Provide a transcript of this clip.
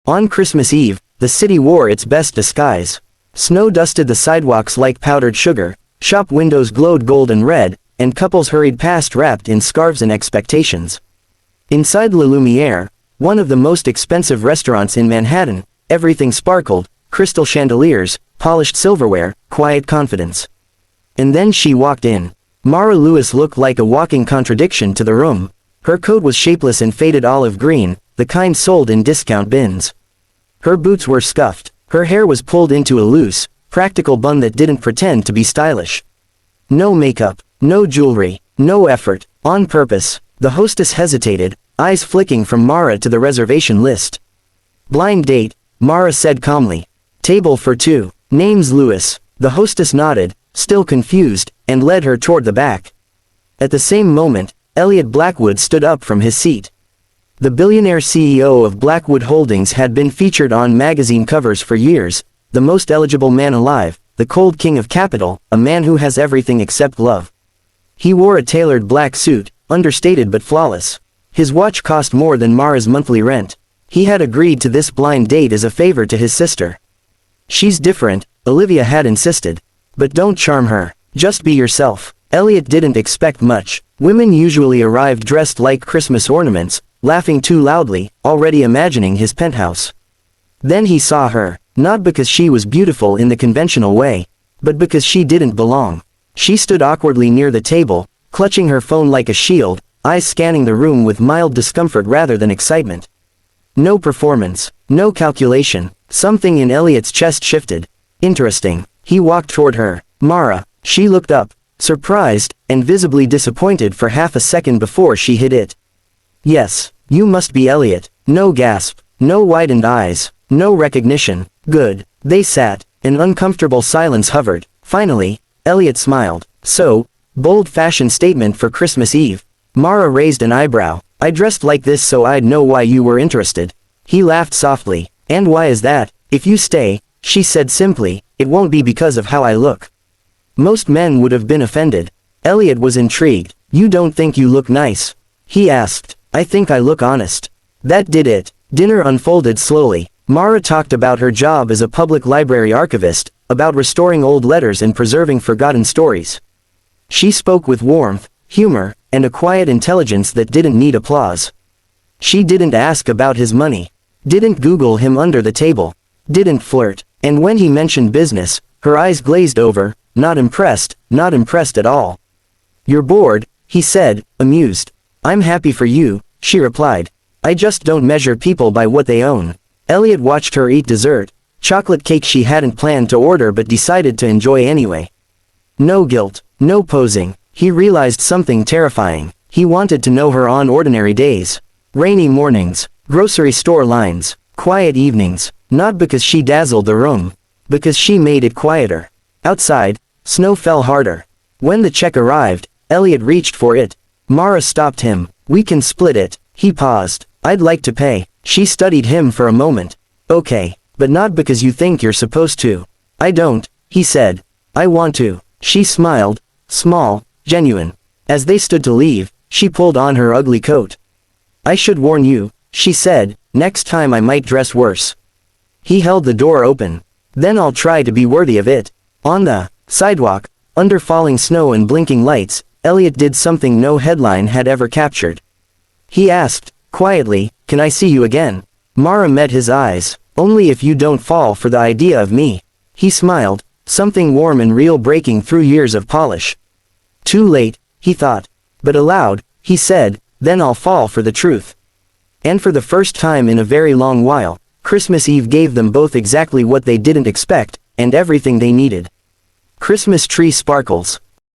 On Christmas Eve, the city wore its best disguise. Snow dusted the sidewalks like powdered sugar, shop windows glowed gold and red, and couples hurried past wrapped in scarves and expectations. Inside La Lumiere, one of the most expensive restaurants in Manhattan, everything sparkled, crystal chandeliers, polished silverware, quiet confidence. And then she walked in. Mara Lewis looked like a walking contradiction to the room. Her coat was shapeless and faded olive green, the kind sold in discount bins. Her boots were scuffed. Her hair was pulled into a loose, practical bun that didn't pretend to be stylish. No makeup, no jewelry, no effort, on purpose. The hostess hesitated, eyes flicking from Mara to the reservation list. Blind date, Mara said calmly. Table for two. Name's Lewis. The hostess nodded, still confused, and led her toward the back. At the same moment, Elliot Blackwood stood up from his seat. The billionaire CEO of Blackwood Holdings had been featured on magazine covers for years, the most eligible man alive, the cold king of capital, a man who has everything except love. He wore a tailored black suit, understated but flawless. His watch cost more than Mara's monthly rent. He had agreed to this blind date as a favor to his sister. She's different, Olivia had insisted. But don't charm her. Just be yourself. Elliot didn't expect much. Women usually arrived dressed like Christmas ornaments, laughing too loudly, already imagining his penthouse. Then he saw her, not because she was beautiful in the conventional way, but because she didn't belong. She stood awkwardly near the table, clutching her phone like a shield, eyes scanning the room with mild discomfort rather than excitement. No performance, no calculation. Something in Elliot's chest shifted. Interesting. He walked toward her. Mara. She looked up, surprised, and visibly disappointed for half a second before she hit it. Yes, you must be Elliot. No gasp, no widened eyes, no recognition. Good. They sat. An uncomfortable silence hovered. Finally, Elliot smiled. So, bold fashion statement for Christmas Eve. Mara raised an eyebrow. I dressed like this so I'd know why you were interested. He laughed softly. And why is that? If you stay, she said simply, it won't be because of how I look. Most men would have been offended. Elliot was intrigued. You don't think you look nice? He asked. I think I look honest. That did it. Dinner unfolded slowly. Mara talked about her job as a public library archivist, about restoring old letters and preserving forgotten stories. She spoke with warmth, humor, and a quiet intelligence that didn't need applause. She didn't ask about his money. Didn't Google him under the table. Didn't flirt. And when he mentioned business, her eyes glazed over, not impressed at all. You're bored, he said, amused. I'm happy for you, she replied. I just don't measure people by what they own. Elliot watched her eat dessert, chocolate cake she hadn't planned to order but decided to enjoy anyway. No guilt, no posing. He realized something terrifying. He wanted to know her on ordinary days. Rainy mornings, grocery store lines, quiet evenings, not because she dazzled the room, because she made it quieter. Outside, snow fell harder. When the check arrived, Elliot reached for it. Mara stopped him. We can split it. He paused. I'd like to pay. She studied him for a moment. Okay, but not because you think you're supposed to. I don't, he said. I want to. She smiled, small, genuine. As they stood to leave, she pulled on her ugly coat. I should warn you, she said, next time I might dress worse. He held the door open. Then I'll try to be worthy of it. On the sidewalk, under falling snow and blinking lights, Elliot did something no headline had ever captured. He asked, quietly, can I see you again? Mara met his eyes. Only if you don't fall for the idea of me. He smiled, something warm and real breaking through years of polish. Too late, he thought. But aloud, he said, then I'll fall for the truth. And for the first time in a very long while, Christmas Eve gave them both exactly what they didn't expect, and everything they needed. Christmas tree sparkles.